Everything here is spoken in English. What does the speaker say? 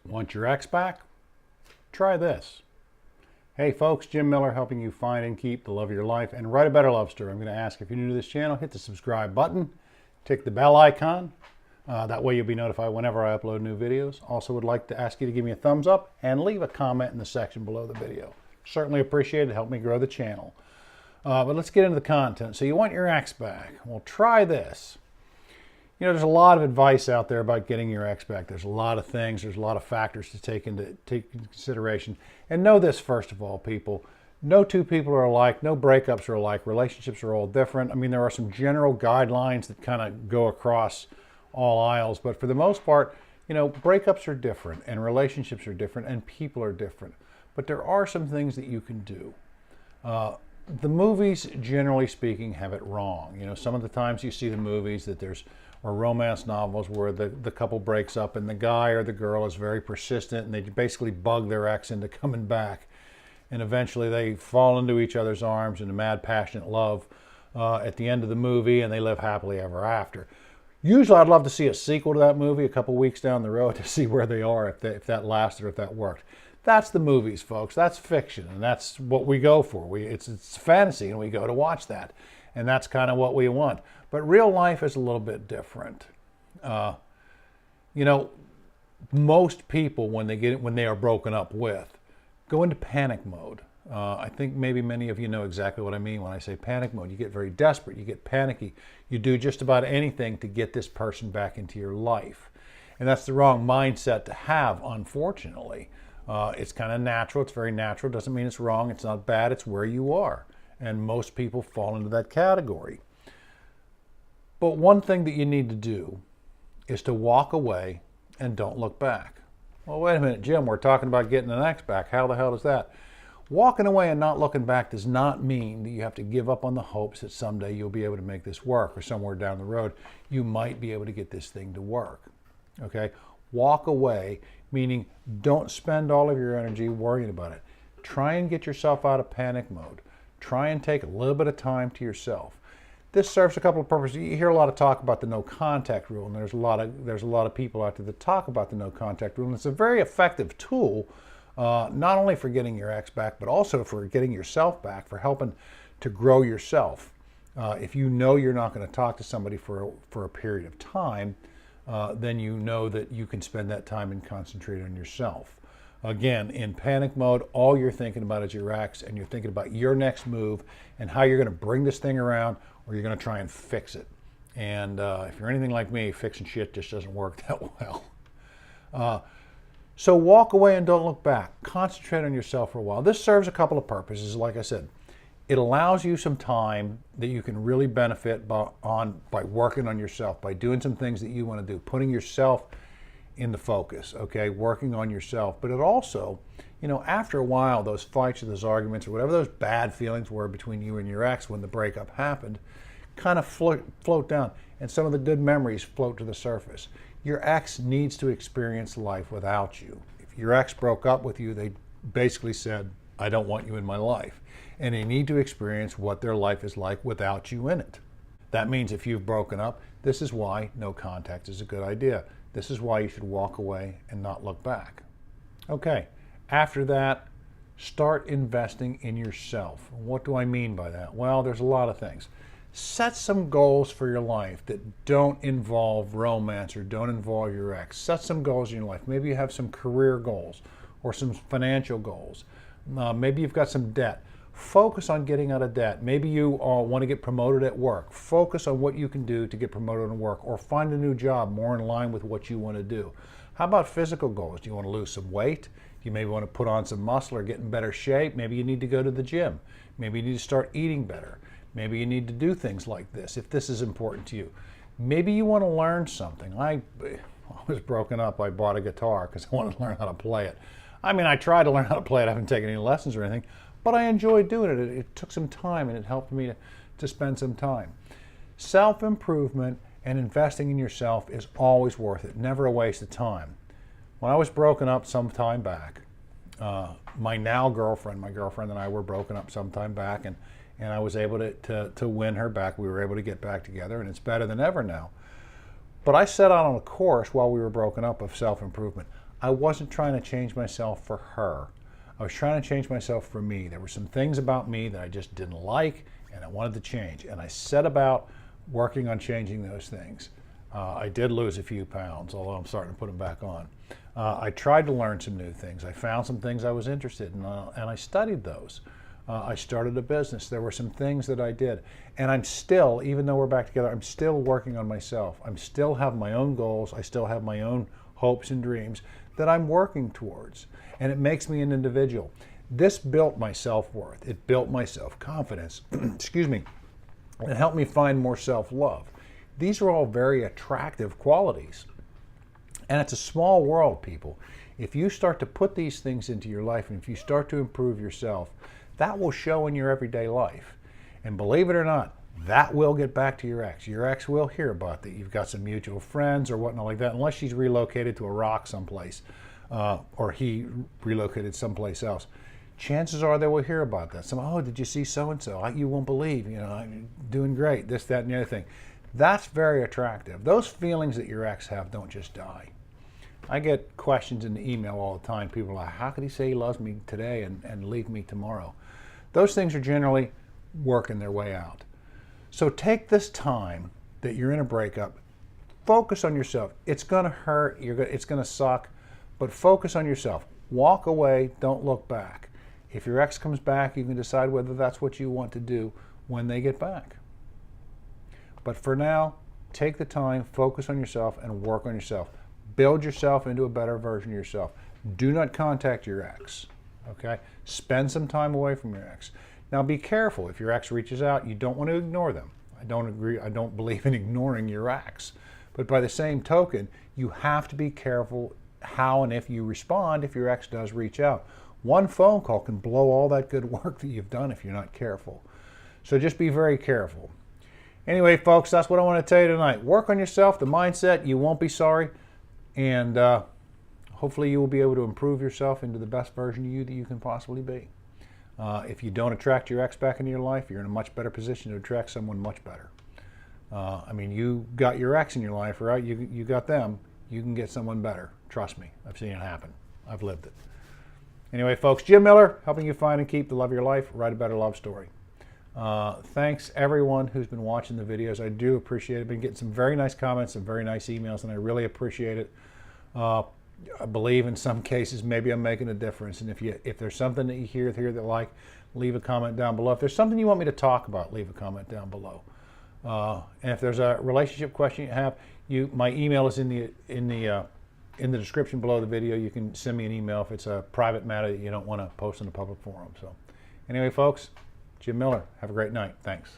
Want your ex back? Try this. Hey folks, Jim Miller helping you find and keep the love of your life and write a better love story. I'm going to ask if you're new to this channel, hit the subscribe button, tick the bell icon. That way you'll be notified whenever I upload new videos. Also would like to ask you to give me a thumbs up and leave a comment in the section below the video. Certainly appreciate it. Help me grow the channel. But let's get into the content. So you want your ex back. Well, try this. You know, there's a lot of advice out there about getting your ex back. There's a lot of things. There's a lot of factors to take into consideration. And know this, first of all, people. No two people are alike. No breakups are alike. Relationships are all different. I mean, there are some general guidelines that kind of go across all aisles. But for the most part, you know, breakups are different and relationships are different and people are different. But there are some things that you can do. The movies, generally speaking, have it wrong. You know, some of the times you see the movies that or romance novels where the couple breaks up and the guy or the girl is very persistent and they basically bug their ex into coming back. And eventually they fall into each other's arms in a mad, passionate love at the end of the movie, and they live happily ever after. Usually I'd love to see a sequel to that movie a couple weeks down the road to see where they are, if that lasted or if that worked. That's the movies, folks. That's fiction, and that's what we go for. It's fantasy, and we go to watch that. And that's kind of what we want. But real life is a little bit different. You know, most people, when they are broken up with, go into panic mode. I think maybe many of you know exactly what I mean when I say panic mode. You get very desperate. You get panicky. You do just about anything to get this person back into your life. And that's the wrong mindset to have, unfortunately. It's kind of natural. It's very natural. Doesn't mean it's wrong. It's not bad. It's where you are. And most people fall into that category. But one thing that you need to do is to walk away and don't look back. Well, wait a minute, Jim, we're talking about getting an ex back. How the hell is that? Walking away and not looking back does not mean that you have to give up on the hopes that someday you'll be able to make this work, or somewhere down the road you might be able to get this thing to work. Okay? Walk away, meaning don't spend all of your energy worrying about it. Try and get yourself out of panic mode. Try and take a little bit of time to yourself. This serves a couple of purposes. You hear a lot of talk about the no contact rule, and there's a lot of people out there that talk about the no contact rule, and it's a very effective tool, not only for getting your ex back, but also for getting yourself back, for helping to grow yourself. If you know you're not going to talk to somebody for a period of time, then you know that you can spend that time and concentrate on yourself. Again, in panic mode, all you're thinking about is your ex, and you're thinking about your next move and how you're going to bring this thing around, or you're going to try and fix it. And if you're anything like me, fixing shit just doesn't work that well. So walk away and don't look back. Concentrate on yourself for a while. This serves a couple of purposes. Like I said, it allows you some time that you can really benefit by working on yourself, by doing some things that you want to do, putting yourself in the focus, okay, working on yourself. But it also, you know, after a while, those fights or those arguments or whatever those bad feelings were between you and your ex when the breakup happened, kind of float down, and some of the good memories float to the surface. Your ex needs to experience life without you. If your ex broke up with you, they basically said, I don't want you in my life. And they need to experience what their life is like without you in it. That means if you've broken up, this is why no contact is a good idea. This is why you should walk away and not look back. Okay, after that, start investing in yourself. What do I mean by that? Well, there's a lot of things. Set some goals for your life that don't involve romance or don't involve your ex. Set some goals in your life. Maybe you have some career goals or some financial goals. Maybe you've got some debt. Focus on getting out of debt. Maybe you want to get promoted at work. Focus on what you can do to get promoted at work, or find a new job more in line with what you want to do. How about physical goals? Do you want to lose some weight? You maybe want to put on some muscle or get in better shape. Maybe you need to go to the gym. Maybe you need to start eating better. Maybe you need to do things like this if this is important to you. Maybe you want to learn something. I was broken up. I bought a guitar because I wanted to learn how to play it. I mean, I tried to learn how to play it. I haven't taken any lessons or anything. But I enjoyed doing it. It took some time, and it helped me to spend some time. Self-improvement and investing in yourself is always worth it, never a waste of time. When I was broken up some time back, my girlfriend and I were broken up some time back, and I was able to win her back. We were able to get back together, and it's better than ever now. But I set out on a course while we were broken up of self-improvement. I wasn't trying to change myself for her. I was trying to change myself for me. There were some things about me that I just didn't like and I wanted to change. And I set about working on changing those things. I did lose a few pounds, although I'm starting to put them back on. I tried to learn some new things. I found some things I was interested in, and I studied those. I started a business. There were some things that I did. And I'm still, even though we're back together, I'm still working on myself. I still have my own goals. I still have my own hopes and dreams that I'm working towards. And it makes me an individual. This built my self-worth. It built my self-confidence. Excuse me. It helped me find more self-love. These are all very attractive qualities. And it's a small world, people. If you start to put these things into your life and if you start to improve yourself, that will show in your everyday life. And believe it or not, that will get back to your ex. Your ex will hear about that. You've got some mutual friends or whatnot like that, unless she's relocated to a rock someplace or he relocated someplace else. Chances are they will hear about that. Oh, did you see so-and-so? You won't believe, I'm doing great, this, that, and the other thing. That's very attractive. Those feelings that your ex have don't just die. I get questions in the email all the time. People are like, how could he say he loves me today and leave me tomorrow? Those things are generally working their way out. So take this time that you're in a breakup, focus on yourself. It's going to hurt, it's going to suck, but focus on yourself. Walk away, don't look back. If your ex comes back, you can decide whether that's what you want to do when they get back. But for now, take the time, focus on yourself, and work on yourself. Build yourself into a better version of yourself. Do not contact your ex, okay? Spend some time away from your ex. Now be careful. If your ex reaches out, you don't want to ignore them. I don't believe in ignoring your ex. But by the same token, you have to be careful how and if you respond if your ex does reach out. One phone call can blow all that good work that you've done if you're not careful. So just be very careful. Anyway, folks, that's what I want to tell you tonight. Work on yourself, the mindset. You won't be sorry. And hopefully you will be able to improve yourself into the best version of you that you can possibly be. If you don't attract your ex back into your life, you're in a much better position to attract someone much better. You got your ex in your life, right? You got them. You can get someone better. Trust me. I've seen it happen. I've lived it. Anyway, folks, Jim Miller, helping you find and keep the love of your life. Write a better love story. Thanks everyone who's been watching the videos. I do appreciate it. I've been getting some very nice comments, some very nice emails, and I really appreciate it. I believe in some cases maybe I'm making a difference. And if there's something that you hear that leave a comment down below. If there's something you want me to talk about, leave a comment down below. And if there's a relationship question you have, my email is in the description below the video. You can send me an email if it's a private matter that you don't want to post in a public forum. So anyway, folks, Jim Miller, have a great night. Thanks.